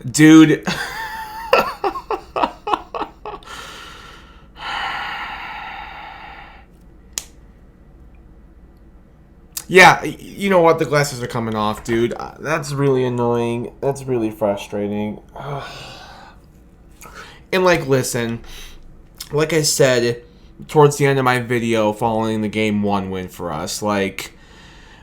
Dude. Yeah, you know what? The glasses are coming off, dude. That's really annoying. That's really frustrating. And, like, listen. Like I said towards the end of my video following the Game 1 win for us, like,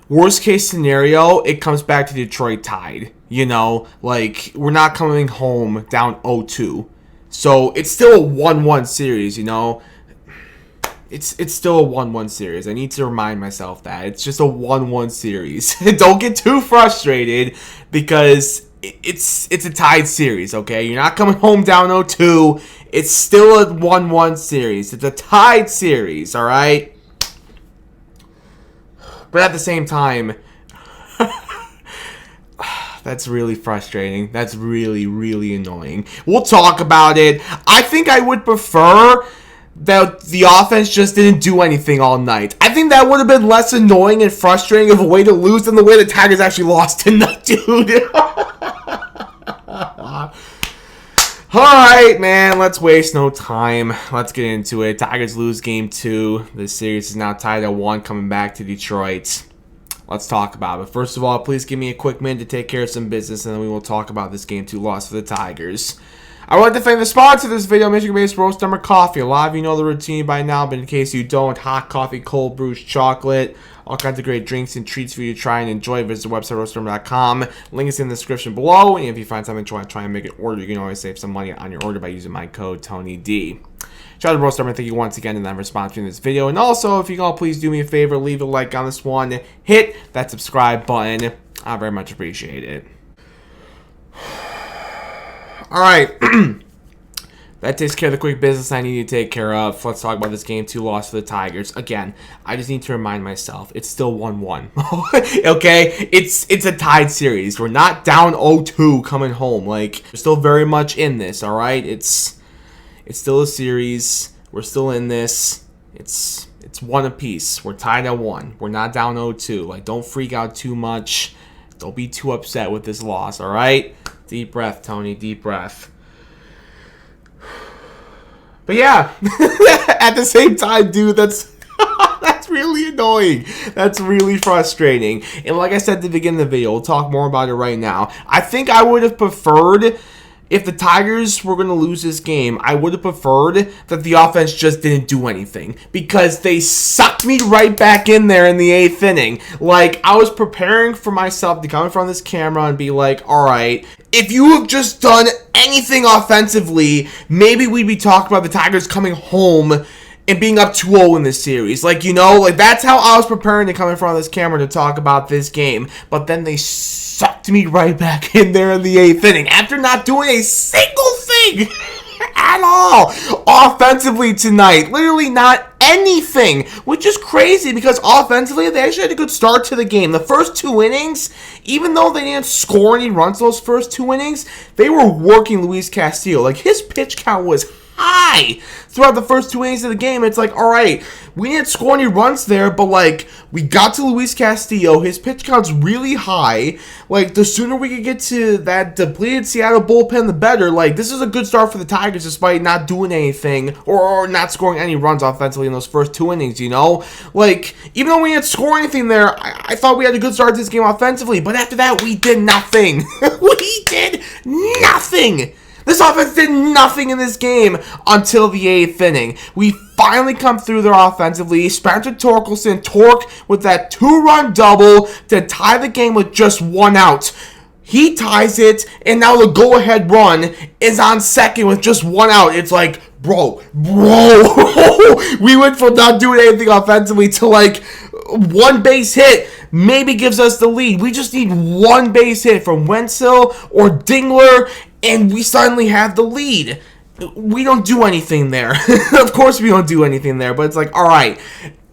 worst case scenario, it comes back to Detroit tied. You know? Like, we're not coming home down 0-2. So, it's still a 1-1 series, you know? It's still a 1-1 series. I need to remind myself that. It's just a 1-1 series. Don't get too frustrated because it's a tied series, okay? You're not coming home down 0-2. It's still a 1-1 series. It's a tied series, all right? But at the same time, that's really frustrating. That's really, really annoying. We'll talk about it. I think I would prefer that the offense just didn't do anything all night. I think that would have been less annoying and frustrating of a way to lose than the way the Tigers actually lost tonight, dude. Alright, man, let's waste no time. Let's get into it. Tigers lose game 2. This series is now tied at 1, coming back to Detroit. Let's talk about it. First of all, please give me a quick minute to take care of some business, and then we will talk about this game 2 loss for the Tigers. I want to thank the sponsor of this video, Michigan-based Roast Number Coffee. A lot of you know the routine by now, but in case you don't, hot coffee, cold brews, chocolate, all kinds of great drinks and treats for you to try and enjoy. Visit the website, roastnumber.com. Link is in the description below. And if you find something you want to try and make an order, you can always save some money on your order by using my code, TonyD. Shout out to Roast Number. Thank you once again and for sponsoring this video. And also, if you can all please do me a favor, leave a like on this one. Hit that subscribe button. I very much appreciate it. Alright. That takes care of the quick business I need to take care of. Let's talk about this game 2 loss for the Tigers. Again, I just need to remind myself, it's still 1-1. Okay? It's a tied series. We're not down 0-2 coming home. Like, we're still very much in this, alright? It's still a series. We're still in this. It's one apiece. We're tied at 1. We're not down 0-2. Like, don't freak out too much. Don't be too upset with this loss, alright? Deep breath, Tony. Deep breath. But yeah, at the same time, dude, that's really annoying. That's really frustrating. And like I said at the beginning of the video, we'll talk more about it right now. I think I would have preferred, if the Tigers were going to lose this game, I would have preferred that the offense just didn't do anything. Because they sucked me right back in there in the 8th inning. Like, I was preparing for myself to come in front of this camera and be like, alright, if you have just done anything offensively, maybe we'd be talking about the Tigers coming home and being up 2-0 in this series. Like, you know, like that's how I was preparing to come in front of this camera to talk about this game. But then they sucked me right back in there in the 8th inning after not doing a single thing at all offensively tonight. Literally not anything, which is crazy because offensively they actually had a good start to the game. The first 2 innings, even though they didn't score any runs those first 2 innings, they were working Luis Castillo. Like, his pitch count was high throughout the first 2 innings of the game. It's like, alright, we didn't score any runs there, but like, we got to Luis Castillo. His pitch count's really high. Like, the sooner we could get to that depleted Seattle bullpen, the better. Like, this is a good start for the Tigers despite not doing anything or not scoring any runs offensively in those first 2 innings, you know? Like, even though we didn't score anything there, I thought we had a good start to this game offensively, but after that, we did nothing. We did nothing. This offense did nothing in this game until the 8th inning. We finally come through there offensively. Spencer Torkelson torque with that 2-run double to tie the game with just 1 out. He ties it, and now the go-ahead run is on second with just 1 out. It's like, bro. We went from not doing anything offensively to like 1 base hit. Maybe gives us the lead. We just need 1 base hit from Wenzel or Dingler, and we suddenly have the lead. We don't do anything there. Of course we don't do anything there, but it's like, alright,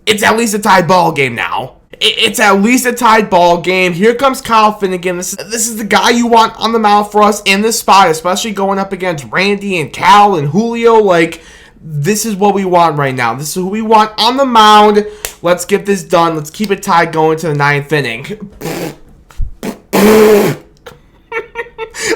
it's at least a tied ball game now. It's at least a tied ball game. Here comes Kyle Finnegan. This is the guy you want on the mound for us in this spot, especially going up against Randy and Cal and Julio. Like, this is what we want right now. This is who we want on the mound. Let's get this done. Let's keep it tied going to the 9th inning.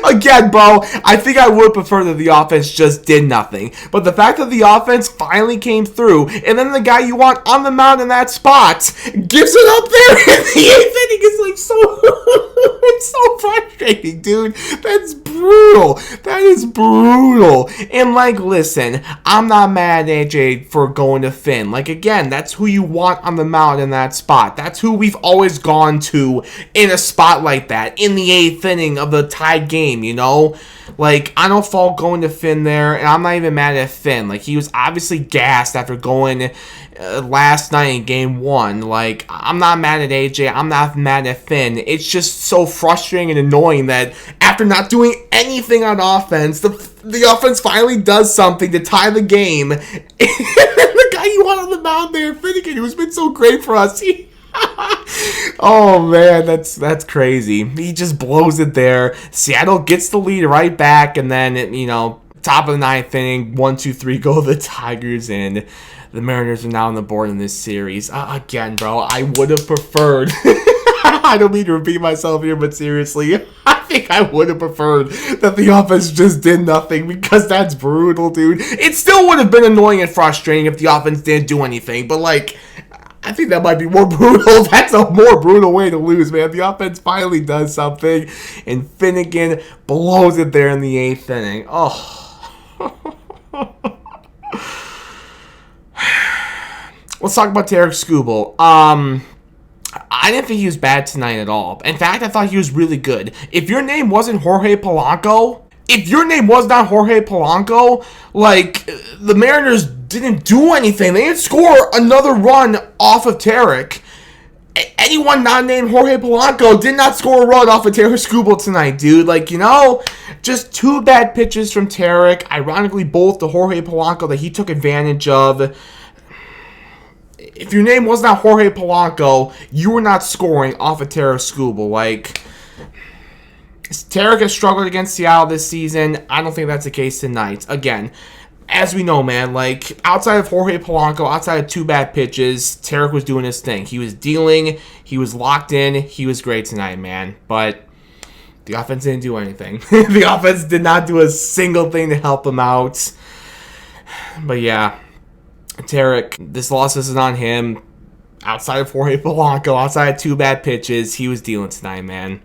Again, bro, I think I would prefer that the offense just did nothing. But the fact that the offense finally came through, and then the guy you want on the mound in that spot gives it up there in the 8th inning is like so, it's so frustrating, dude. That's brutal. That is brutal. And like, listen, I'm not mad at AJ for going to Finn. Like, again, that's who you want on the mound in that spot. That's who we've always gone to in a spot like that, in the 8th inning of the tied game, you know? Like, I don't fault going to Finn there, and I'm not even mad at Finn. Like, he was obviously gassed after going last night in game 1. Like, I'm not mad at AJ. I'm not mad at Finn. It's just so frustrating and annoying that after not doing anything on offense, the offense finally does something to tie the game. And the guy you want on the mound there, Finnegan, who's been so great for us, oh man, that's crazy. He just blows it there. Seattle gets the lead right back, and then top of the 9th inning, 1-2-3 go the Tigers, and the Mariners are now on the board in this series. Again, bro, I would have preferred. I don't mean to repeat myself here, but seriously, I think I would have preferred that the offense just did nothing, because that's brutal, dude. It still would have been annoying and frustrating if the offense didn't do anything, but like, I think that might be more brutal. That's a more brutal way to lose, man. The offense finally does something, and Finnegan blows it there in the 8th inning. Oh. Let's talk about Tarek Skubal. I didn't think he was bad tonight at all. In fact, I thought he was really good. If your name wasn't Jorge Polanco, like, the Mariners didn't do anything. They didn't score another run off of Tarek. Anyone not named Jorge Polanco did not score a run off of Tarek Skubal tonight, dude. Like, just 2 bad pitches from Tarek. Ironically, both to Jorge Polanco that he took advantage of. If your name was not Jorge Polanco, you were not scoring off of Tarek Skubal. Like, Tarek has struggled against Seattle this season. I don't think that's the case tonight. Again, as we know, man, like, outside of Jorge Polanco, outside of 2 bad pitches, Tarek was doing his thing. He was dealing. He was locked in. He was great tonight, man. But the offense didn't do anything. The offense did not do a single thing to help him out. But yeah, Tarek, this loss isn't on him. Outside of Jorge Polanco, outside of 2 bad pitches, he was dealing tonight, man.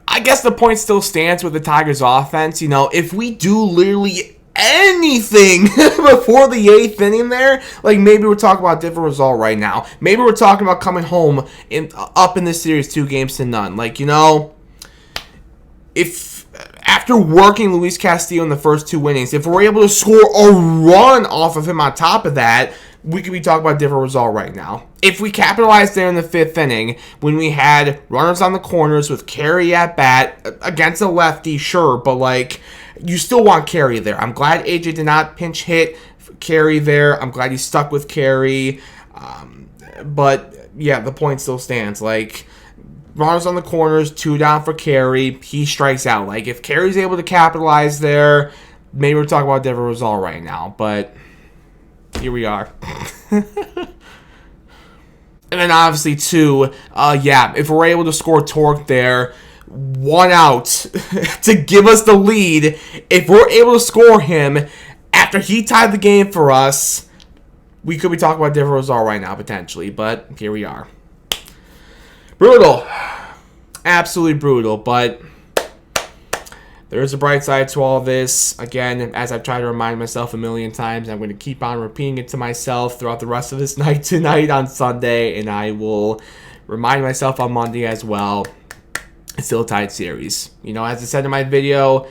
I guess the point still stands with the Tigers offense. If we do literally anything before the 8th inning there, like, maybe we're talking about a different result right now. Maybe we're talking about coming home up in this series 2-0. Like, if after working Luis Castillo in the first 2 innings, if we're able to score a run off of him on top of that, we could be talking about a different result right now. If we capitalized there in the 5th inning, when we had runners on the corners with Carey at bat against a lefty, sure, but like, you still want Carey there. I'm glad AJ did not pinch hit Carey there. I'm glad he stuck with Carey. But yeah, the point still stands. Like, runners on the corners, 2 down for Carey. He strikes out. Like, if Carey's able to capitalize there, maybe we're talking about a different result right now. But here we are. And then obviously, too, if we're able to score Torque there, 1 out to give us the lead, if we're able to score him after he tied the game for us, we could be talking about a different result right now, potentially. But here we are. Brutal. Absolutely brutal, but there is a bright side to all this. Again, as I've tried to remind myself a million times, I'm going to keep on repeating it to myself throughout the rest of this night tonight on Sunday, and I will remind myself on Monday as well. It's still a tied series. As I said in my video,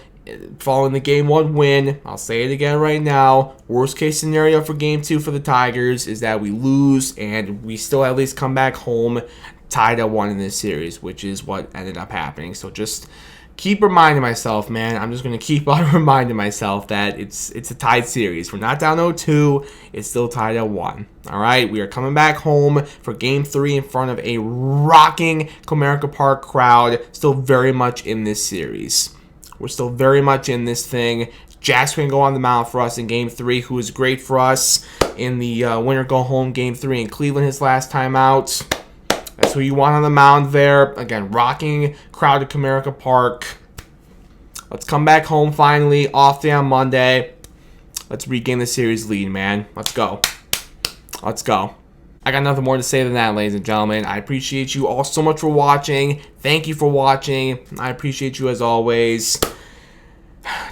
following the Game 1 win, I'll say it again right now, worst case scenario for Game 2 for the Tigers is that we lose and we still at least come back home tied at 1 in this series, which is what ended up happening. So just keep reminding myself, man. I'm just going to keep on reminding myself that it's a tied series. We're not down 0-2. It's still tied at 1. All right, we are coming back home for Game 3 in front of a rocking Comerica Park crowd. Still very much in this series. We're still very much in this thing. Jack's going to go on the mound for us in Game 3, who was great for us in the winner-go-home Game 3 in Cleveland his last time out. That's who you want on the mound there. Again, rocking crowd at Comerica Park. Let's come back home finally. Off day on Monday. Let's regain the series lead, man. Let's go. Let's go. I got nothing more to say than that, ladies and gentlemen. I appreciate you all so much for watching. Thank you for watching. I appreciate you as always.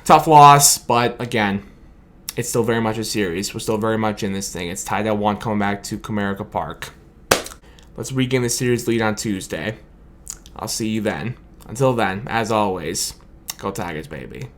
Tough loss, but again, it's still very much a series. We're still very much in this thing. It's tied at 1 coming back to Comerica Park. Let's regain the series lead on Tuesday. I'll see you then. Until then, as always, go Tigers, baby.